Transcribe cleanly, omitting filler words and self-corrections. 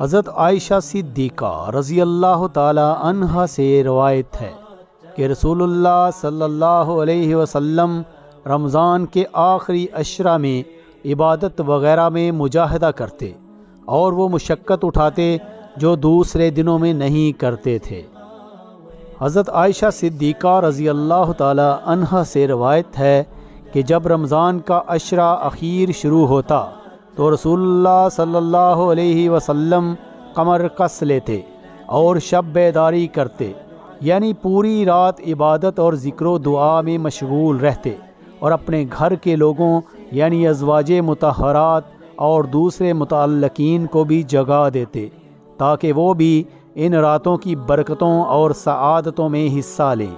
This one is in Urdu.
حضرت عائشہ صدیقہ رضی اللہ تعالی عنہا سے روایت ہے کہ رسول اللہ صلی اللہ علیہ وسلم رمضان کے آخری عشرہ میں عبادت وغیرہ میں مجاہدہ کرتے اور وہ مشقت اٹھاتے جو دوسرے دنوں میں نہیں کرتے تھے۔ حضرت عائشہ صدیقہ رضی اللہ تعالی عنہا سے روایت ہے کہ جب رمضان کا عشرہ اخیر شروع ہوتا تو رسول اللہ صلی اللہ علیہ وسلم کمر کس لیتے اور شب بیداری کرتے، یعنی پوری رات عبادت اور ذکر و دعا میں مشغول رہتے اور اپنے گھر کے لوگوں یعنی ازواج مطہرات اور دوسرے متعلقین کو بھی جگا دیتے تاکہ وہ بھی ان راتوں کی برکتوں اور سعادتوں میں حصہ لیں۔